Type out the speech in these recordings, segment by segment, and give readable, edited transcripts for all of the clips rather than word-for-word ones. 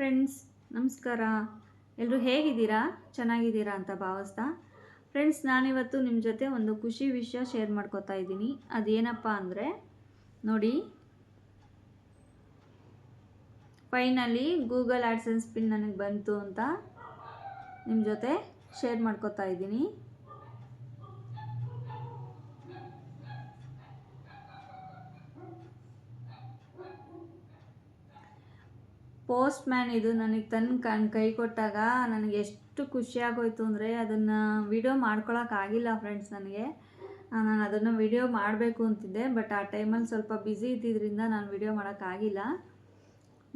Friends, ನಮಸ್ಕಾರ. ಎಲ್ಲರೂ ಹೇಗಿದ್ದೀರಾ? ಚೆನ್ನಾಗಿದ್ದೀರಾ ಅಂತ ಭಾವಿಸ್ತಾ ಫ್ರೆಂಡ್ಸ್, ನಾನಿವತ್ತು ನಿಮ್ಮ ಜೊತೆ ಒಂದು ಖುಷಿ ವಿಷಯ ಶೇರ್ ಮಾಡ್ಕೋತಾ ಇದ್ದೀನಿ. ಅದೇನಪ್ಪ ಅಂದರೆ ನೋಡಿ, ಫೈನಲಿ ಗೂಗಲ್ ಆಡ್ಸೆನ್ಸ್ ಪಿನ್ ನನಗೆ ಬಂತು ಅಂತ ನಿಮ್ಮ ಜೊತೆ ಶೇರ್ ಮಾಡ್ಕೋತಾ ಇದ್ದೀನಿ. ಪೋಸ್ಟ್ ಮ್ಯಾನ್ ಇದು ನನಗೆ ಕೈ ಕೊಟ್ಟಾಗ ನನಗೆ ಎಷ್ಟು ಖುಷಿಯಾಗೋಯ್ತು ಅಂದರೆ ಅದನ್ನು ವಿಡಿಯೋ ಮಾಡ್ಕೊಳಕ್ಕಾಗಿಲ್ಲ ಫ್ರೆಂಡ್ಸ್. ನಾನು ಅದನ್ನು ವಿಡಿಯೋ ಮಾಡಬೇಕು ಅಂತಿದ್ದೆ, ಬಟ್ ಆ ಟೈಮಲ್ಲಿ ಸ್ವಲ್ಪ ಬ್ಯುಸಿ ಇದ್ದಿದ್ದರಿಂದ ನಾನು ವಿಡಿಯೋ ಮಾಡೋಕ್ಕಾಗಿಲ್ಲ.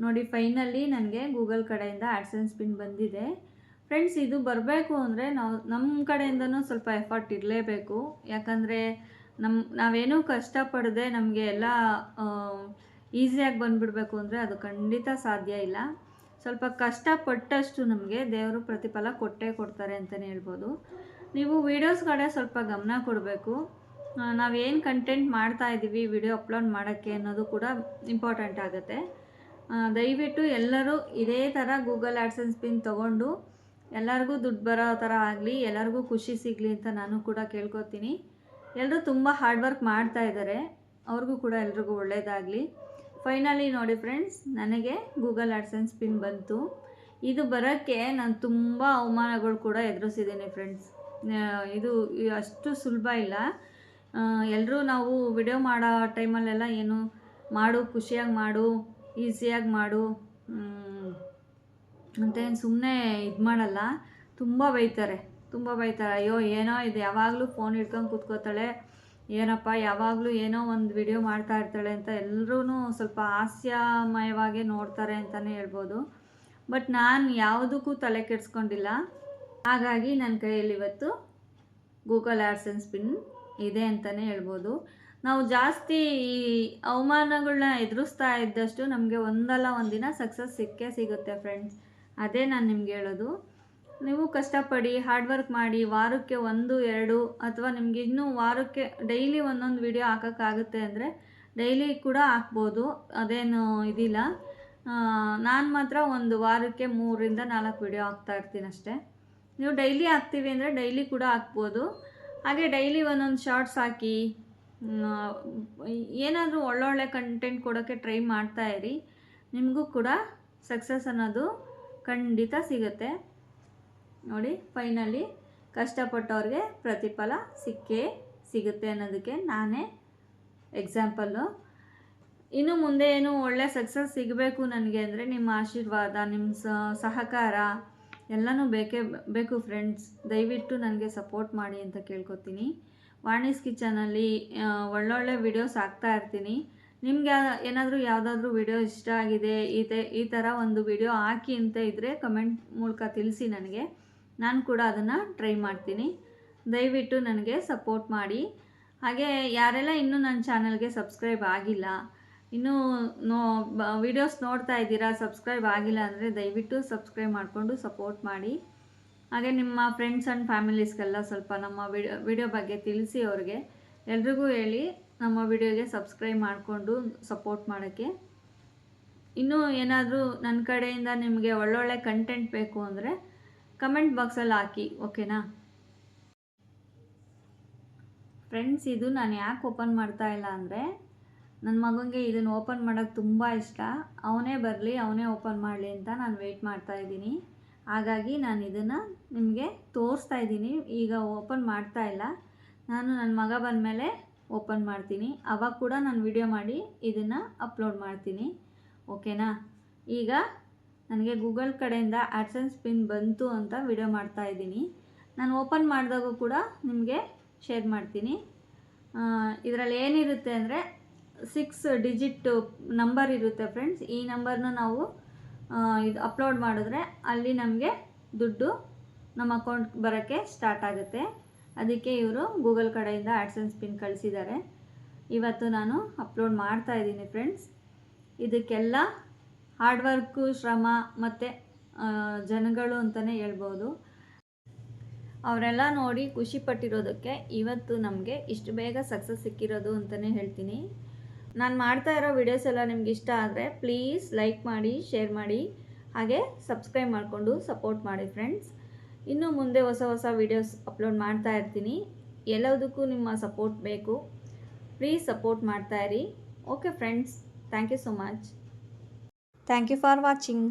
ನೋಡಿ, ಫೈನಲಿ ನನಗೆ ಗೂಗಲ್ ಕಡೆಯಿಂದ ಆಡ್ಸೆನ್ಸ್ ಪಿನ್ ಬಂದಿದೆ ಫ್ರೆಂಡ್ಸ್. ಇದು ಬರಬೇಕು ಅಂದರೆ ನಮ್ಮ ಕಡೆಯಿಂದನೂ ಸ್ವಲ್ಪ ಎಫರ್ಟ್ ಇರಲೇಬೇಕು. ಯಾಕಂದರೆ ನಾವೇನೂ ಕಷ್ಟಪಡದೆ ನಮಗೆ ಎಲ್ಲ ಈಸಿಯಾಗಿ ಬಂದುಬಿಡಬೇಕು ಅಂದರೆ ಅದು ಖಂಡಿತ ಸಾಧ್ಯ ಇಲ್ಲ. ಸ್ವಲ್ಪ ಕಷ್ಟಪಟ್ಟಷ್ಟು ನಮಗೆ ದೇವರು ಪ್ರತಿಫಲ ಕೊಟ್ಟೇ ಕೊಡ್ತಾರೆ ಅಂತಲೇ ಹೇಳ್ಬೋದು. ನೀವು ವೀಡಿಯೋಸ್ ಕಡೆ ಸ್ವಲ್ಪ ಗಮನ ಕೊಡಬೇಕು. ನಾವೇನು ಕಂಟೆಂಟ್ ಮಾಡ್ತಾ ಇದ್ದೀವಿ ವಿಡಿಯೋ ಅಪ್ಲೋಡ್ ಮಾಡೋಕ್ಕೆ ಅನ್ನೋದು ಕೂಡ ಇಂಪಾರ್ಟೆಂಟ್ ಆಗುತ್ತೆ. ದಯವಿಟ್ಟು ಎಲ್ಲರೂ ಇದೇ ಥರ ಗೂಗಲ್ ಆಡ್ಸೆನ್ಸ್ ಪಿನ್ ತೊಗೊಂಡು ಎಲ್ಲರಿಗೂ ದುಡ್ಡು ಬರೋ ಥರ ಆಗಲಿ, ಎಲ್ಲರಿಗೂ ಖುಷಿ ಸಿಗಲಿ ಅಂತ ನಾನು ಕೂಡ ಕೇಳ್ಕೊತೀನಿ. ಎಲ್ಲರೂ ತುಂಬ ಹಾರ್ಡ್ ವರ್ಕ್ ಮಾಡ್ತಾ ಇದ್ದಾರೆ, ಅವ್ರಿಗೂ ಕೂಡ ಎಲ್ರಿಗೂ ಒಳ್ಳೆಯದಾಗಲಿ. ಫೈನಲಿ ನೋಡಿ ಫ್ರೆಂಡ್ಸ್, ನನಗೆ ಗೂಗಲ್ ಆಡ್ಸೆನ್ಸ್ ಪಿನ್ ಬಂತು. ಇದು ಬರೋಕ್ಕೆ ನಾನು ತುಂಬ ಅವಮಾನಗಳು ಕೂಡ ಎದುರಿಸಿದ್ದೀನಿ ಫ್ರೆಂಡ್ಸ್. ಇದು ಅಷ್ಟು ಸುಲಭ ಇಲ್ಲ. ಎಲ್ಲರೂ ನಾವು ವಿಡಿಯೋ ಮಾಡೋ ಟೈಮಲ್ಲೆಲ್ಲ ಏನು ಮಾಡು, ಖುಷಿಯಾಗಿ ಮಾಡು, ಈಸಿಯಾಗಿ ಮಾಡು ಅಂತೇನು ಸುಮ್ಮನೆ ಇದು ಮಾಡಲ್ಲ. ತುಂಬ ಬೈತಾರೆ. ಅಯ್ಯೋ ಏನೋ ಇದು ಯಾವಾಗಲೂ ಫೋನ್ ಹಿಡ್ಕೊಂಡು ಕೂತ್ಕೋತಾಳೆ, ಏನಪ್ಪ ಯಾವಾಗಲೂ ಏನೋ ಒಂದು ವಿಡಿಯೋ ಮಾಡ್ತಾ ಇರ್ತಾಳೆ ಅಂತ ಎಲ್ಲರೂ ಸ್ವಲ್ಪ ಹಾಸ್ಯಮಯವಾಗೇ ನೋಡ್ತಾರೆ ಅಂತಲೇ ಹೇಳ್ಬೋದು. ಬಟ್ ನಾನು ಯಾವುದಕ್ಕೂ ತಲೆ ಕೆಡಿಸ್ಕೊಂಡಿಲ್ಲ. ಹಾಗಾಗಿ ನನ್ನ ಕೈಯಲ್ಲಿ ಇವತ್ತು ಗೂಗಲ್ ಆಡ್ಸೆನ್ಸ್ ಪಿನ್ ಇದೆ ಅಂತಲೇ ಹೇಳ್ಬೋದು. ನಾವು ಜಾಸ್ತಿ ಈ ಅವಮಾನಗಳನ್ನ ಎದುರಿಸ್ತಾ ಇದ್ದಷ್ಟು ನಮಗೆ ಒಂದಲ್ಲ ಒಂದಿನ ಸಕ್ಸಸ್ ಸಿಕ್ಕೇ ಸಿಗುತ್ತೆ ಫ್ರೆಂಡ್ಸ್. ಅದೇ ನಾನು ನಿಮ್ಗೆ ಹೇಳೋದು. ನೀವು ಕಷ್ಟಪಡಿ, ಹಾರ್ಡ್ ವರ್ಕ್ ಮಾಡಿ, ವಾರಕ್ಕೆ 1-2 ಅಥವಾ ನಿಮಗೆ ಇನ್ನೂ ವಾರಕ್ಕೆ ಡೈಲಿ ಒಂದೊಂದು ವಿಡಿಯೋ ಹಾಕೋಕ್ಕಾಗುತ್ತೆ ಅಂದರೆ ಡೈಲಿ ಕೂಡ ಹಾಕ್ಬೋದು, ಅದೇನು ಇದಿಲ್ಲ. ನಾನು ಮಾತ್ರ ಒಂದು ವಾರಕ್ಕೆ 3-4 ವಿಡಿಯೋ ಹಾಕ್ತಾ ಇರ್ತೀನಿ ಅಷ್ಟೇ. ನೀವು ಡೈಲಿ ಹಾಕ್ತೀವಿ ಅಂದರೆ ಡೈಲಿ ಕೂಡ ಹಾಕ್ಬೋದು. ಹಾಗೆ ಡೈಲಿ ಒಂದೊಂದು ಶಾರ್ಟ್ಸ್ ಹಾಕಿ ಏನಾದರೂ ಒಳ್ಳೊಳ್ಳೆ ಕಂಟೆಂಟ್ ಕೊಡೋಕ್ಕೆ ಟ್ರೈ ಮಾಡ್ತಾ ಇರಿ. ನಿಮಗೂ ಕೂಡ ಸಕ್ಸಸ್ ಅನ್ನೋದು ಖಂಡಿತ ಸಿಗುತ್ತೆ. ನೋಡಿ, ಫೈನಲಿ ಕಷ್ಟಪಟ್ಟವ್ರಿಗೆ ಪ್ರತಿಫಲ ಸಿಕ್ಕೇ ಸಿಗುತ್ತೆ ಅನ್ನೋದಕ್ಕೆ ನಾನೇ ಎಕ್ಸಾಂಪಲ್ಲು. ಇನ್ನು ಮುಂದೆ ಏನು ಒಳ್ಳೆ ಸಕ್ಸಸ್ ಸಿಗಬೇಕು ನನಗೆ ಅಂದರೆ ನಿಮ್ಮ ಆಶೀರ್ವಾದ, ನಿಮ್ಮ ಸಹಕಾರ ಎಲ್ಲನೂ ಬೇಕು ಫ್ರೆಂಡ್ಸ್. ದಯವಿಟ್ಟು ನನಗೆ ಸಪೋರ್ಟ್ ಮಾಡಿ ಅಂತ ಕೇಳ್ಕೊತೀನಿ. ವಾಣೀಸ್ ಕಿಚನಲ್ಲಿ ಒಳ್ಳೊಳ್ಳೆ ವಿಡಿಯೋಸ್ ಹಾಕ್ತಾ ಇರ್ತೀನಿ. ನಿಮ್ಗೆ ಏನಾದರೂ ಯಾವುದಾದ್ರೂ ವಿಡಿಯೋ ಇಷ್ಟ ಆಗಿದೆ, ಈ ಥರ ಒಂದು ವಿಡಿಯೋ ಹಾಕಿ ಅಂತ ಇದ್ದರೆ ಕಮೆಂಟ್ ಮೂಲಕ ತಿಳಿಸಿ ನನಗೆ. ನಾನು ಕೂಡ ಅದನ್ನು ಟ್ರೈ ಮಾಡ್ತೀನಿ. ದಯವಿಟ್ಟು ನನಗೆ ಸಪೋರ್ಟ್ ಮಾಡಿ. ಹಾಗೆ ಯಾರೆಲ್ಲ ಇನ್ನೂ ನನ್ನ ಚಾನಲ್ಗೆ ಸಬ್ಸ್ಕ್ರೈಬ್ ಆಗಿಲ್ಲ, ಇನ್ನೂ ವಿಡಿಯೋಸ್ ನೋಡ್ತಾ ಇದ್ದೀರಾ, ಸಬ್ಸ್ಕ್ರೈಬ್ ಆಗಿಲ್ಲ ಅಂದರೆ ದಯವಿಟ್ಟು ಸಬ್ಸ್ಕ್ರೈಬ್ ಮಾಡಿಕೊಂಡು ಸಪೋರ್ಟ್ ಮಾಡಿ. ಹಾಗೆ ನಿಮ್ಮ ಫ್ರೆಂಡ್ಸ್ ಆ್ಯಂಡ್ ಫ್ಯಾಮಿಲೀಸ್ಗೆಲ್ಲ ಸ್ವಲ್ಪ ನಮ್ಮ ವಿಡಿಯೋ ಬಗ್ಗೆ ತಿಳಿಸಿ. ಅವ್ರಿಗೆ ಎಲ್ರಿಗೂ ಹೇಳಿ ನಮ್ಮ ವಿಡಿಯೋಗೆ ಸಬ್ಸ್ಕ್ರೈಬ್ ಮಾಡಿಕೊಂಡು ಸಪೋರ್ಟ್ ಮಾಡೋಕ್ಕೆ. ಇನ್ನೂ ಏನಾದರೂ ನನ್ನ ಕಡೆಯಿಂದ ನಿಮಗೆ ಒಳ್ಳೊಳ್ಳೆ ಕಂಟೆಂಟ್ ಬೇಕು ಅಂದರೆ ಕಮೆಂಟ್ ಬಾಕ್ಸಲ್ಲಿ ಹಾಕಿ, ಓಕೆನಾ ಫ್ರೆಂಡ್ಸ್. ಇದು ನಾನು ಯಾಕೆ ಓಪನ್ ಮಾಡ್ತಾ ಇಲ್ಲ ಅಂದರೆ ನನ್ನ ಮಗನಿಗೆ ಇದನ್ನು ಓಪನ್ ಮಾಡೋಕ್ಕೆ ತುಂಬ ಇಷ್ಟ. ಅವನೇ ಬರಲಿ, ಅವನೇ ಓಪನ್ ಮಾಡಲಿ ಅಂತ ನಾನು ವೆಯ್ಟ್ ಮಾಡ್ತಾ ಇದ್ದೀನಿ. ಹಾಗಾಗಿ ನಾನು ಇದನ್ನು ನಿಮಗೆ ತೋರಿಸ್ತಾ ಇದ್ದೀನಿ. ಈಗ ಓಪನ್ ಮಾಡ್ತಾ ಇಲ್ಲ, ನಾನು ನನ್ನ ಮಗ ಬಂದಮೇಲೆ ಓಪನ್ ಮಾಡ್ತೀನಿ. ಆವಾಗ ಕೂಡ ನಾನು ವಿಡಿಯೋ ಮಾಡಿ ಇದನ್ನು ಅಪ್ಲೋಡ್ ಮಾಡ್ತೀನಿ, ಓಕೆನಾ. ಈಗ ನನಗೆ ಗೂಗಲ್ ಕಡೆಯಿಂದ ಆಡ್ಸೆನ್ಸ್ ಪಿನ್ ಬಂತು ಅಂತ ವಿಡಿಯೋ ಮಾಡ್ತಾ ಇದ್ದೀನಿ. ನಾನು ಓಪನ್ ಮಾಡಿದಾಗೂ ಕೂಡ ನಿಮಗೆ ಶೇರ್ ಮಾಡ್ತೀನಿ. ಇದರಲ್ಲಿ ಏನಿರುತ್ತೆ ಅಂದರೆ 6 ಡಿಜಿಟ್ ನಂಬರ್ ಇರುತ್ತೆ ಫ್ರೆಂಡ್ಸ್. ಈ ನಂಬರ್ನ ನಾವು ಇದು ಅಪ್ಲೋಡ್ ಮಾಡಿದ್ರೆ ಅಲ್ಲಿ ನಮಗೆ ದುಡ್ಡು ನಮ್ಮ ಅಕೌಂಟ್ ಬರೋಕ್ಕೆ ಸ್ಟಾರ್ಟ್ ಆಗುತ್ತೆ. ಅದಕ್ಕೆ ಇವರು ಗೂಗಲ್ ಕಡೆಯಿಂದ ಆಡ್ಸೆನ್ಸ್ ಪಿನ್ ಕಳಿಸಿದ್ದಾರೆ. ಇವತ್ತು ನಾನು ಅಪ್ಲೋಡ್ ಮಾಡ್ತಾ ಇದ್ದೀನಿ ಫ್ರೆಂಡ್ಸ್. ಇದಕ್ಕೆಲ್ಲ ಹಾರ್ಡ್ ವರ್ಕು, ಶ್ರಮ ಮತ್ತು ಜನಗಳು ಅಂತಲೇ ಹೇಳ್ಬೋದು. ಅವರೆಲ್ಲ ನೋಡಿ ಖುಷಿ ಪಟ್ಟಿರೋದಕ್ಕೆ ಇವತ್ತು ನಮಗೆ ಇಷ್ಟು ಬೇಗ ಸಕ್ಸಸ್ ಸಿಕ್ಕಿರೋದು ಅಂತಲೇ ಹೇಳ್ತೀನಿ. ನಾನು ಮಾಡ್ತಾ ಇರೋ ವಿಡಿಯೋಸ್ ಎಲ್ಲ ನಿಮ್ಗೆ ಇಷ್ಟ ಆದರೆ ಪ್ಲೀಸ್ ಲೈಕ್ ಮಾಡಿ, ಶೇರ್ ಮಾಡಿ. ಹಾಗೆ ಸಬ್ಸ್ಕ್ರೈಬ್ ಮಾಡಿಕೊಂಡು ಸಪೋರ್ಟ್ ಮಾಡಿ ಫ್ರೆಂಡ್ಸ್. ಇನ್ನು ಮುಂದೆ ಹೊಸ ಹೊಸ ವೀಡಿಯೋಸ್ ಅಪ್ಲೋಡ್ ಮಾಡ್ತಾ ಇರ್ತೀನಿ. ಎಲ್ಲದಕ್ಕೂ ನಿಮ್ಮ ಸಪೋರ್ಟ್ ಬೇಕು. ಪ್ಲೀಸ್ ಸಪೋರ್ಟ್ ಮಾಡ್ತಾಯಿರಿ. Okay friends, thank you so much. Thank you for watching.